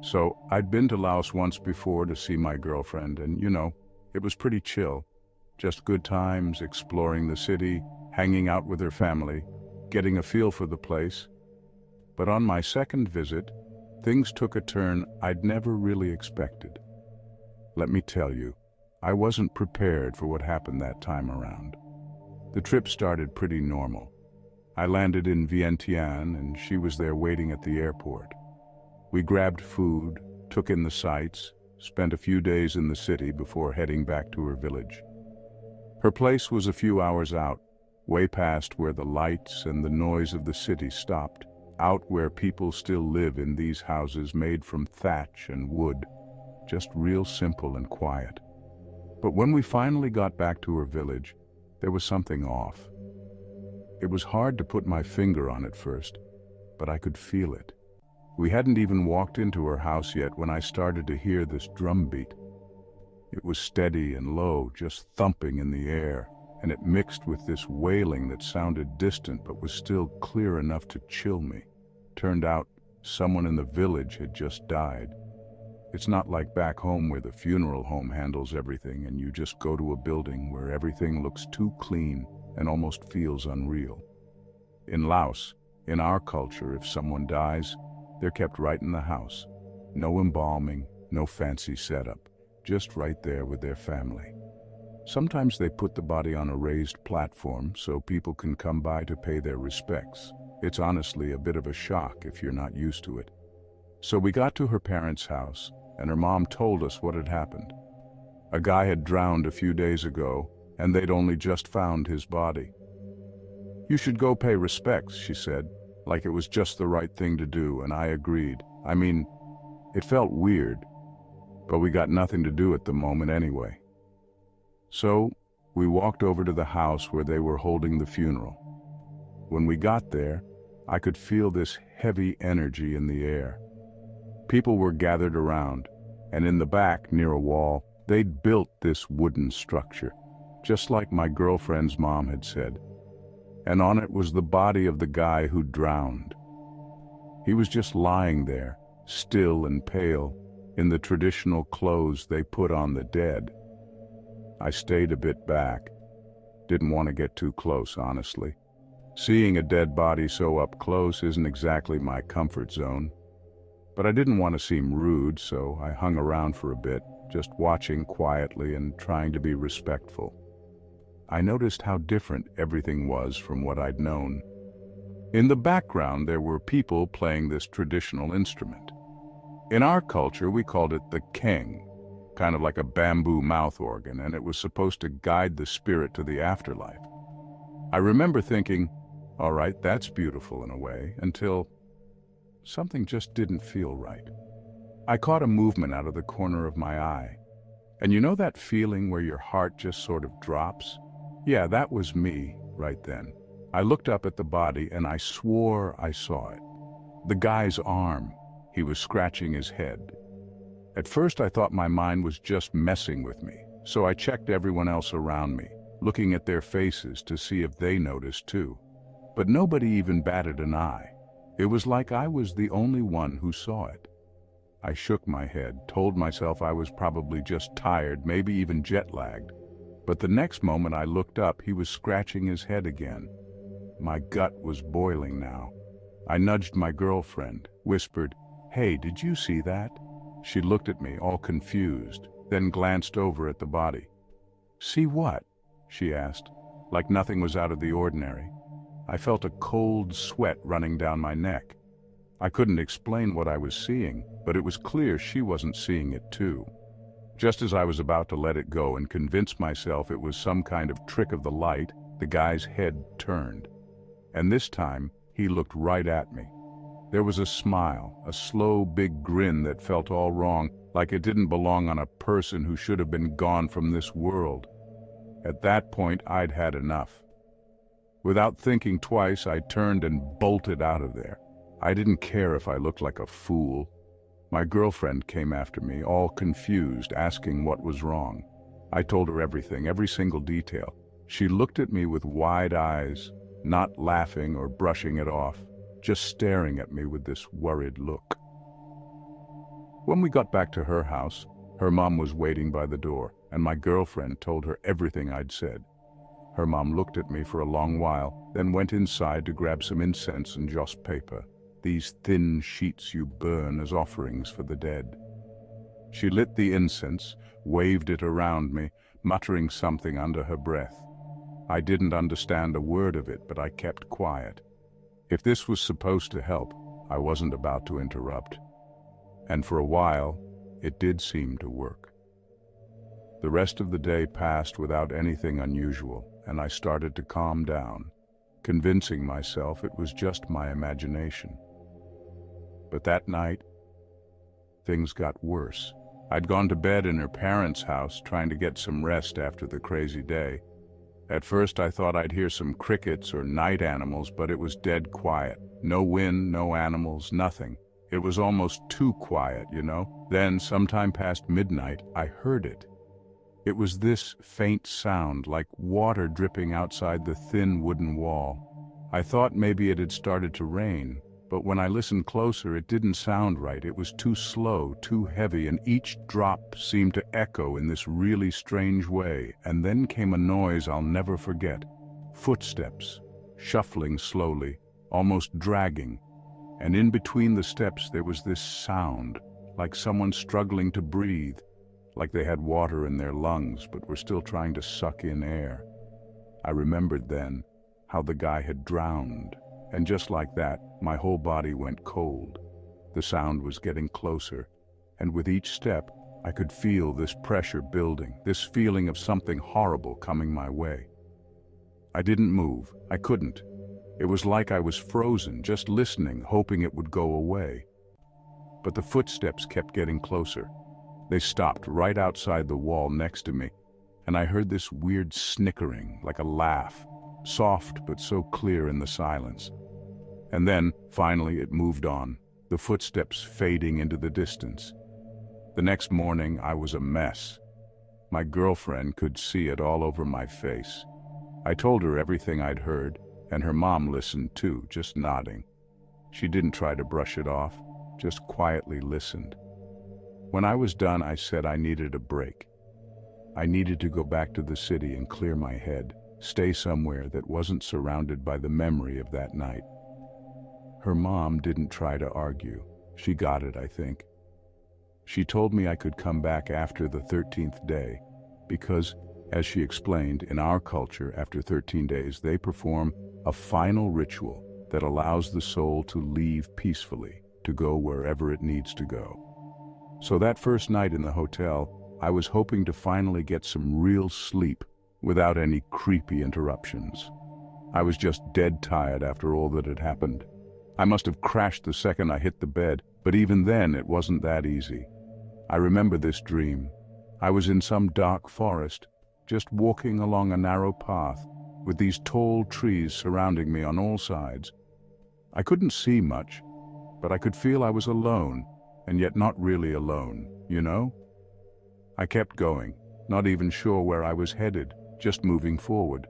So I'd been to Laos once before to see my girlfriend, and it was pretty chill. Just good times, exploring the city, hanging out with her family, getting a feel for the place. But on my second visit, things took a turn I'd never really expected. Let me tell you, I wasn't prepared for what happened that time around. The trip started pretty normal. I landed in Vientiane and she was there waiting at the airport. We grabbed food, took in the sights, spent a few days in the city before heading back to her village. Her place was a few hours out, way past where the lights and the noise of the city stopped, out where people still live in these houses made from thatch and wood, just real simple and quiet. But when we finally got back to her village, there was something off. It was hard to put my finger on it first, but I could feel it. We hadn't even walked into her house yet when I started to hear this drumbeat. It was steady and low, just thumping in the air, and it mixed with this wailing that sounded distant but was still clear enough to chill me. Turned out, someone in the village had just died. It's not like back home where the funeral home handles everything and you just go to a building where everything looks too clean and almost feels unreal. In Laos, in our culture, if someone dies, they're kept right in the house. No embalming, no fancy setup, just right there with their family. Sometimes they put the body on a raised platform so people can come by to pay their respects. It's honestly a bit of a shock if you're not used to it. So we got to her parents' house, and her mom told us what had happened. A guy had drowned a few days ago, and they'd only just found his body. "You should go pay respects," she said, like it was just the right thing to do, and I agreed. I mean, it felt weird, but we got nothing to do at the moment anyway. So, we walked over to the house where they were holding the funeral. When we got there, I could feel this heavy energy in the air. People were gathered around, and in the back, near a wall, they'd built this wooden structure, just like my girlfriend's mom had said. And on it was the body of the guy who drowned. He was just lying there, still and pale, in the traditional clothes they put on the dead. I stayed a bit back. Didn't want to get too close, honestly. Seeing a dead body so up close isn't exactly my comfort zone. But I didn't want to seem rude, so I hung around for a bit, just watching quietly and trying to be respectful. I noticed how different everything was from what I'd known. In the background, there were people playing this traditional instrument. In our culture, we called it the keng, kind of like a bamboo mouth organ, and it was supposed to guide the spirit to the afterlife. I remember thinking, all right, that's beautiful in a way, until something just didn't feel right. I caught a movement out of the corner of my eye. And you know that feeling where your heart just sort of drops? Yeah, that was me right then. I looked up at the body and I swore I saw it. The guy's arm. He was scratching his head. At first I thought my mind was just messing with me, so I checked everyone else around me, looking at their faces to see if they noticed too. But nobody even batted an eye. It was like I was the only one who saw it. I shook my head, told myself I was probably just tired, maybe even jet-lagged. But the next moment I looked up, he was scratching his head again. My gut was boiling now. I nudged my girlfriend, whispered, "Hey, did you see that?" She looked at me, all confused, then glanced over at the body. "See what?" she asked, like nothing was out of the ordinary. I felt a cold sweat running down my neck. I couldn't explain what I was seeing, but it was clear she wasn't seeing it too. Just as I was about to let it go and convince myself it was some kind of trick of the light, the guy's head turned. And this time, he looked right at me. There was a smile, a slow, big grin that felt all wrong, like it didn't belong on a person who should have been gone from this world. At that point, I'd had enough. Without thinking twice, I turned and bolted out of there. I didn't care if I looked like a fool. My girlfriend came after me, all confused, asking what was wrong. I told her everything, every single detail. She looked at me with wide eyes, not laughing or brushing it off, just staring at me with this worried look. When we got back to her house, her mom was waiting by the door, and my girlfriend told her everything I'd said. Her mom looked at me for a long while, then went inside to grab some incense and joss paper, these thin sheets you burn as offerings for the dead. She lit the incense, waved it around me, muttering something under her breath. I didn't understand a word of it, but I kept quiet. If this was supposed to help, I wasn't about to interrupt. And for a while, it did seem to work. The rest of the day passed without anything unusual, and I started to calm down, convincing myself it was just my imagination. But that night, things got worse. I'd gone to bed in her parents' house, trying to get some rest after the crazy day. At first I thought I'd hear some crickets or night animals, but it was dead quiet. No wind, no animals, nothing. It was almost too quiet, you know? Then, sometime past midnight, I heard it. It was this faint sound, like water dripping outside the thin wooden wall. I thought maybe it had started to rain, but when I listened closer, it didn't sound right. It was too slow, too heavy, and each drop seemed to echo in this really strange way. And then came a noise I'll never forget. Footsteps, shuffling slowly, almost dragging. And in between the steps there was this sound, like someone struggling to breathe, like they had water in their lungs but were still trying to suck in air. I remembered then how the guy had drowned. And just like that, my whole body went cold. The sound was getting closer, and with each step, I could feel this pressure building, this feeling of something horrible coming my way. I didn't move. I couldn't. It was like I was frozen, just listening, hoping it would go away. But the footsteps kept getting closer. They stopped right outside the wall next to me, and I heard this weird snickering, like a laugh, soft but so clear in the silence. And then, finally, it moved on, the footsteps fading into the distance. The next morning, I was a mess. My girlfriend could see it all over my face. I told her everything I'd heard, and her mom listened too, just nodding. She didn't try to brush it off, just quietly listened. When I was done, I said I needed a break. I needed to go back to the city and clear my head, stay somewhere that wasn't surrounded by the memory of that night. Her mom didn't try to argue. She got it, I think. She told me I could come back after the 13th day, because, as she explained, in our culture, after 13 days, they perform a final ritual that allows the soul to leave peacefully, to go wherever it needs to go. So that first night in the hotel, I was hoping to finally get some real sleep without any creepy interruptions. I was just dead tired after all that had happened. I must have crashed the second I hit the bed, but even then it wasn't that easy. I remember this dream. I was in some dark forest, just walking along a narrow path, with these tall trees surrounding me on all sides. I couldn't see much, but I could feel I was alone, and yet not really alone, you know? I kept going, not even sure where I was headed, just moving forward.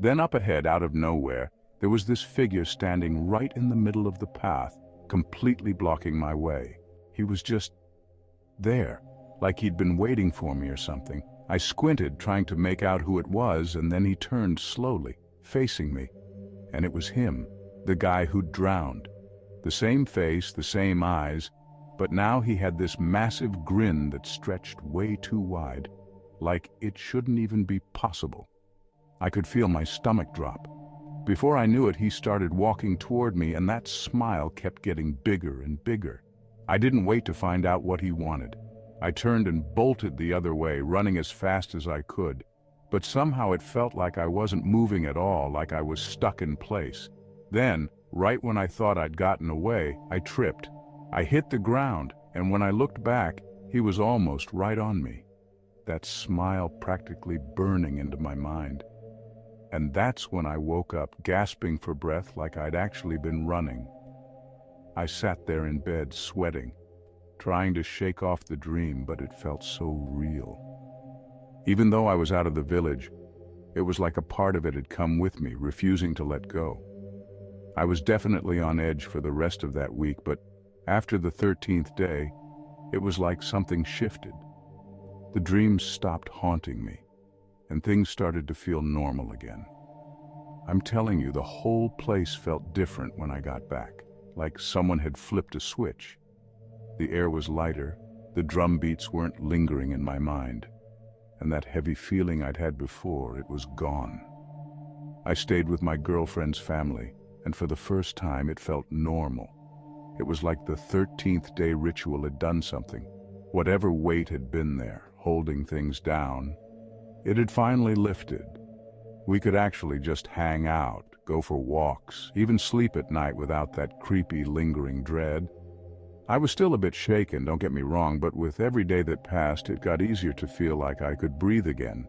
Then up ahead, out of nowhere, there was this figure standing right in the middle of the path, completely blocking my way. He was just there, like he'd been waiting for me or something. I squinted, trying to make out who it was, and then he turned slowly, facing me. And it was him, the guy who'd drowned. The same face, the same eyes, but now he had this massive grin that stretched way too wide, like it shouldn't even be possible. I could feel my stomach drop. Before I knew it, he started walking toward me, and that smile kept getting bigger and bigger. I didn't wait to find out what he wanted. I turned and bolted the other way, running as fast as I could. But somehow it felt like I wasn't moving at all, like I was stuck in place. Then, right when I thought I'd gotten away, I tripped. I hit the ground, and when I looked back, he was almost right on me. That smile practically burning into my mind. And that's when I woke up, gasping for breath like I'd actually been running. I sat there in bed, sweating, trying to shake off the dream, but it felt so real. Even though I was out of the village, it was like a part of it had come with me, refusing to let go. I was definitely on edge for the rest of that week, but after the 13th day, It was like something shifted. The dreams stopped haunting me, and things started to feel normal again. I'm telling you, the whole place felt different when I got back, like someone had flipped a switch. The air was lighter, the drum beats weren't lingering in my mind, and that heavy feeling I'd had before, it was gone. I stayed with my girlfriend's family, and for the first time it felt normal. It was like the 13th day ritual had done something. Whatever weight had been there, holding things down, it had finally lifted. We could actually just hang out, go for walks, even sleep at night without that creepy, lingering dread. I was still a bit shaken, don't get me wrong, but with every day that passed, it got easier to feel like I could breathe again.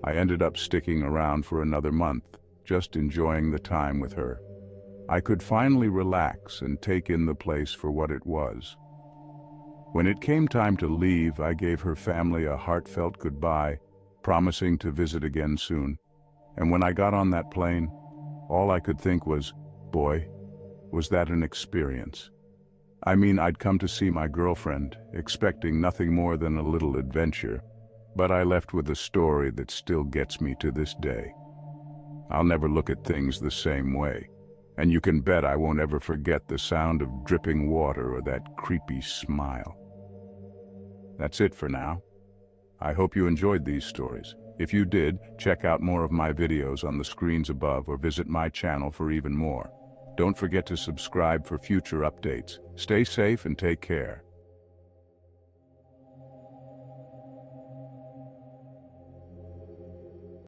I ended up sticking around for another month, just enjoying the time with her. I could finally relax and take in the place for what it was. When it came time to leave, I gave her family a heartfelt goodbye, promising to visit again soon. And when I got on that plane, all I could think was, boy, was that an experience. I mean, I'd come to see my girlfriend, expecting nothing more than a little adventure, but I left with a story that still gets me to this day. I'll never look at things the same way, and you can bet I won't ever forget the sound of dripping water or that creepy smile. That's it for now. I hope you enjoyed these stories. If you did, check out more of my videos on the screens above or visit my channel for even more. Don't forget to subscribe for future updates. Stay safe and take care.